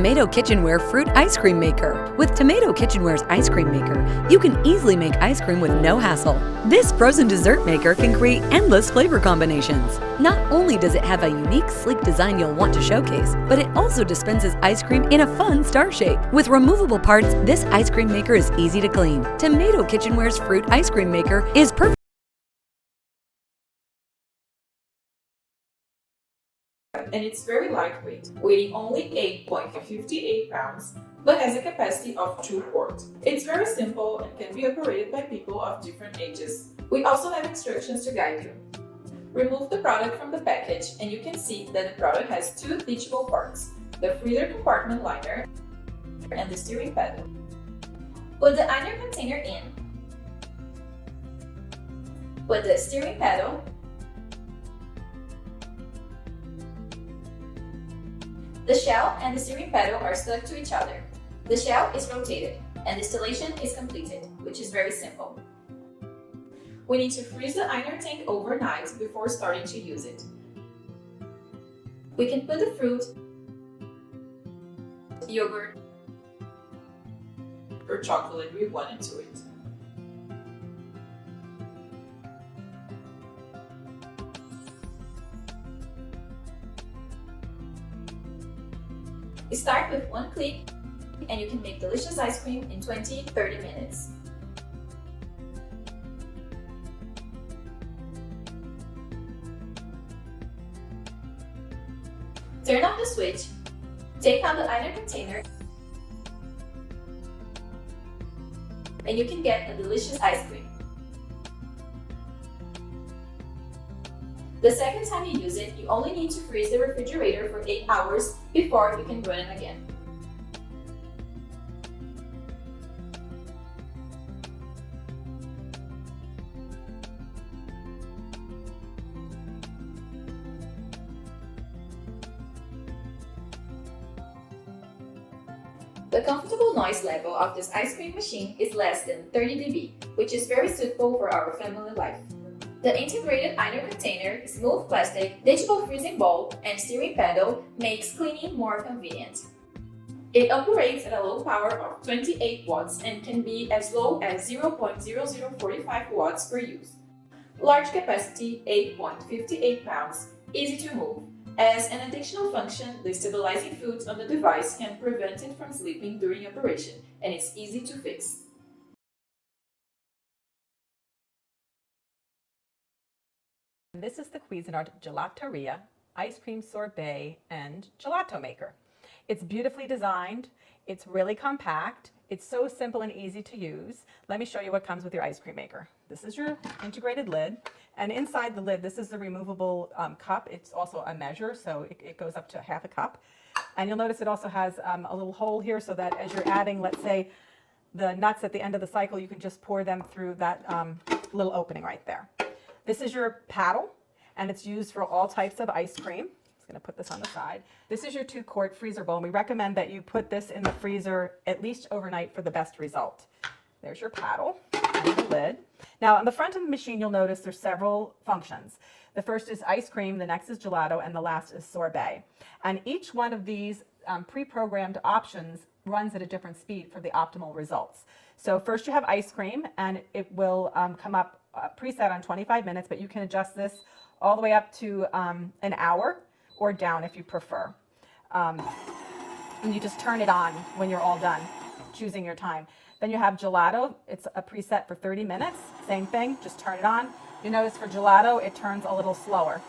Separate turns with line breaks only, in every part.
Tomato Kitchenware Fruit Ice Cream Maker. With Tomato Kitchenware's ice cream maker, you can easily make ice cream with no hassle. This frozen dessert maker can create endless flavor combinations. Not only does it have a unique, sleek design you'll want to showcase, but it also dispenses ice cream in a fun star shape. With removable parts, this ice cream maker is easy to clean. Tomato Kitchenware's Fruit Ice Cream Maker is perfect.
And it's very lightweight, weighing only 8.58 pounds, but has a capacity of 2 quarts. It's very simple and can be operated by people of different ages. We also have instructions to guide you. Remove the product from the package and you can see that the product has 2 teachable parts, the freezer compartment liner and the steering paddle. Put the iron container in, put the steering paddle, the shell and the steering paddle are stuck to each other. The shell is rotated and the installation is completed, which is very simple. We need to freeze the iron tank overnight before starting to use it. We can put the fruit, yogurt, or chocolate we want into it. Start with one click and you can make delicious ice cream in 20-30 minutes. Turn off the switch, take out the iron container, and you can get a delicious ice cream. The second time you use it, you only need to freeze the refrigerator for 8 hours before you can run it again. The comfortable noise level of this ice cream machine is less than 30 dB, which is very suitable for our family life. The integrated iron container, smooth plastic, digital freezing bowl, and steering paddle makes cleaning more convenient. It operates at a low power of 28 watts and can be as low as 0.0045 watts per use. Large capacity, 8.58 pounds, easy to move. As an additional function, the stabilizing food on the device can prevent it from slipping during operation, and it's easy to fix.
This is the Cuisinart Gelateria Ice Cream Sorbet and Gelato Maker. It's beautifully designed, it's really compact, it's so simple and easy to use. Let me show you what comes with your ice cream maker. This is your integrated lid, and inside the lid, this is the removable cup. It's also a measure, so it goes up to half a cup. And you'll notice it also has a little hole here so that as you're adding, let's say, the nuts at the end of the cycle, you can just pour them through that little opening right there. This is your paddle, and it's used for all types of ice cream. I'm just going to put this on the side. This is your 2-quart freezer bowl, and we recommend that you put this in the freezer at least overnight for the best result. There's your paddle and the lid. Now, on the front of the machine, you'll notice there's several functions. The first is ice cream, the next is gelato, and the last is sorbet. And each one of these pre-programmed options runs at a different speed for the optimal results. So first you have ice cream, and it will come up preset on 25 minutes, but you can adjust this all the way up to an hour or down if you prefer. And you just turn it on when you're all done choosing your time. Then you have gelato. It's a preset for 30 minutes. Same thing, just turn it on. You notice for gelato, it turns a little slower.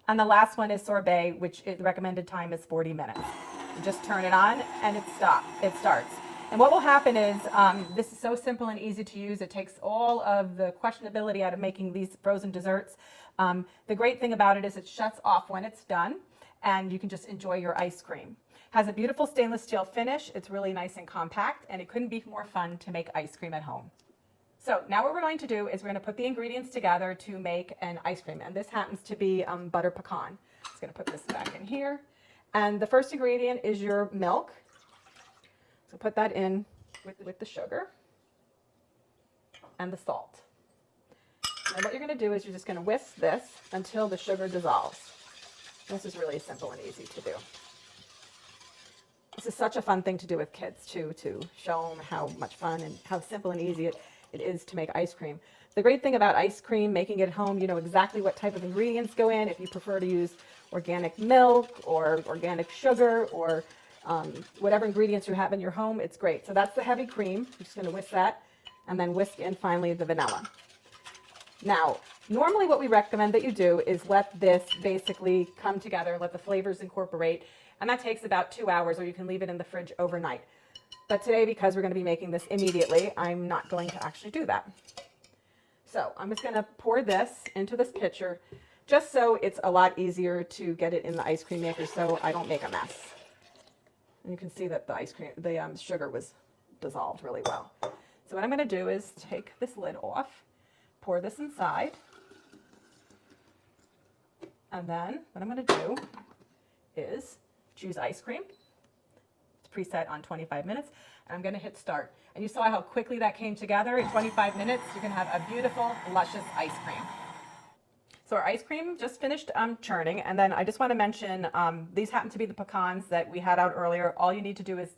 And the last one is sorbet, which the recommended time is 40 minutes. You just turn it on and it starts. And what will happen is, this is so simple and easy to use. It takes all of the questionability out of making these frozen desserts. The great thing about it is it shuts off when it's done, and you can just enjoy your ice cream. Has a beautiful stainless steel finish. It's really nice and compact, and it couldn't be more fun to make ice cream at home. So now what we're going to do is we're going to put the ingredients together to make an ice cream, and this happens to be butter pecan. I'm just going to put this back in here. And the first ingredient is your milk. So put that in with the sugar and the salt. And what you're going to do is you're just going to whisk this until the sugar dissolves. This is really simple and easy to do. this is such a fun thing to do with kids too, to show them how much fun and how simple and easy it is to make ice cream. The great thing about ice cream, making it at home, you know exactly what type of ingredients go in. If you prefer to use organic milk or organic sugar or whatever ingredients you have in your home, it's great. So that's the heavy cream. I'm just going to whisk that and then whisk in finally the vanilla. Now, normally what we recommend that you do is let this basically come together, let the flavors incorporate, and that takes about 2 hours, or you can leave it in the fridge overnight. But today, because we're going to be making this immediately, I'm not going to actually do that. So I'm just going to pour this into this pitcher, just so it's a lot easier to get it in the ice cream maker so I don't make a mess. And you can see that the sugar was dissolved really well. So what I'm going to do is take this lid off, pour this inside, and then what I'm going to do is choose ice cream. It's preset on 25 minutes, and I'm going to hit start. And you saw how quickly that came together. In 25 minutes, you can have a beautiful, luscious ice cream. So our ice cream just finished churning, and then I just want to mention these happen to be the pecans that we had out earlier. All you need to do is,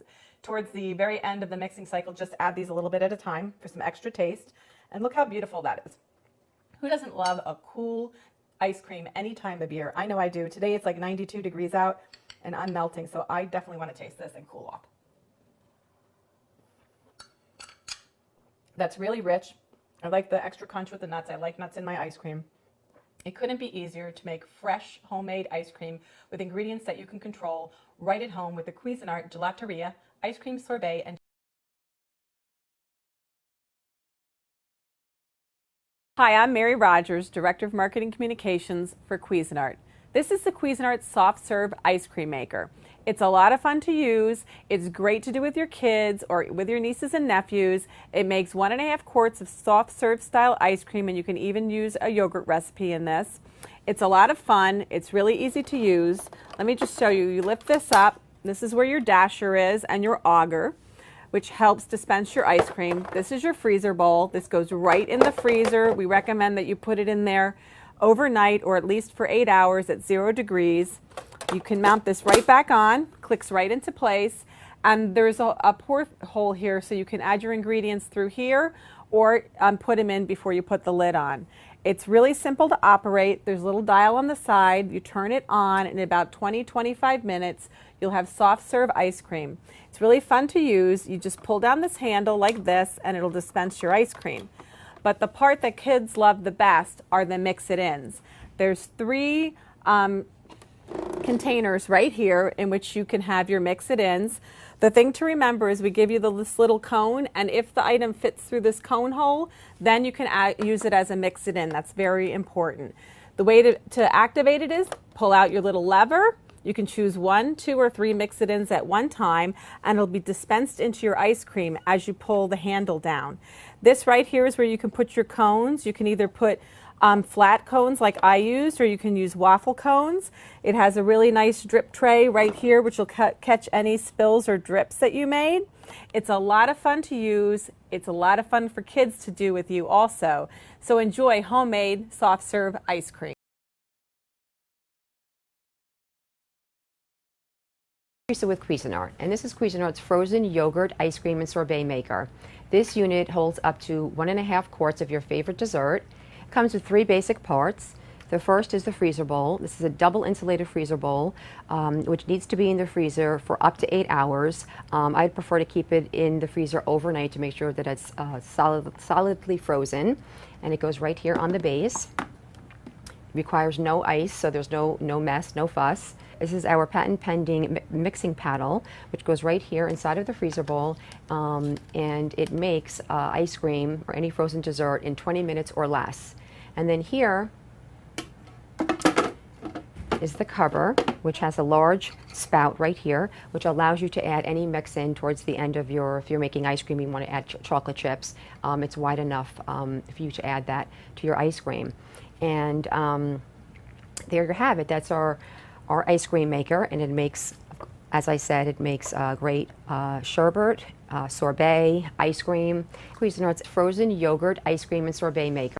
towards the very end of the mixing cycle, just add these a little bit at a time for some extra taste. And look how beautiful that is. Who doesn't love a cool ice cream any time of year? I know I do. Today it's like 92 degrees out, and I'm melting, so I definitely want to taste this and cool off. That's really rich. I like the extra crunch with the nuts. I like nuts in my ice cream. It couldn't be easier to make fresh, homemade ice cream with ingredients that you can control right at home with the Cuisinart Gelateria Ice Cream Sorbet and Hi, I'm Mary Rogers, Director of Marketing Communications for Cuisinart. This is the Cuisinart Soft Serve Ice Cream Maker. It's a lot of fun to use. It's great to do with your kids or with your nieces and nephews. It makes 1.5 quarts of soft serve style ice cream, and you can even use a yogurt recipe in this. It's a lot of fun. It's really easy to use. Let me just show you. You lift this up. This is where your dasher is and your auger, which helps dispense your ice cream. This is your freezer bowl. This goes right in the freezer. We recommend that you put it in there overnight or at least for 8 hours at 0 degrees. You can mount this right back on, clicks right into place, and there's a porthole here so you can add your ingredients through here or put them in before you put the lid on. It's really simple to operate. There's a little dial on the side. You turn it on, and in about 20-25 minutes, you'll have soft serve ice cream. It's really fun to use. You just pull down this handle like this, and it'll dispense your ice cream. But the part that kids love the best are the mix-it-ins. There's 3 containers right here in which you can have your mix-it-ins. The thing to remember is we give you this little cone, and if the item fits through this cone hole, then you can use it as a mix-it-in. That's very important. The way to activate it is pull out your little lever. You can choose 1, 2, or 3 mix-it-ins at one time, and it'll be dispensed into your ice cream as you pull the handle down. This right here is where you can put your cones. You can either put flat cones like I used, or you can use waffle cones. It has a really nice drip tray right here, which will catch any spills or drips that you made. It's a lot of fun to use. It's a lot of fun for kids to do with you also. So enjoy homemade soft serve ice cream.
With Cuisinart, and this is Cuisinart's frozen yogurt ice cream and sorbet maker. This unit holds up to 1.5 quarts of your favorite dessert. It comes with 3 basic parts. The first is the freezer bowl. This is a double insulated freezer bowl, which needs to be in the freezer for up to 8 hours. I'd prefer to keep it in the freezer overnight to make sure that it's solidly frozen. And it goes right here on the base. It requires no ice, so there's no mess, no fuss. This is our patent pending mixing paddle, which goes right here inside of the freezer bowl, and it makes ice cream or any frozen dessert in 20 minutes or less. And then here is the cover, which has a large spout right here, which allows you to add any mix in towards the end of if you're making ice cream, you want to add chocolate chips. It's wide enough for you to add that to your ice cream. And there you have it. That's our ice cream maker, and it makes, as I said, it makes great sherbet, sorbet, ice cream. Cuisinart's frozen yogurt ice cream and sorbet maker.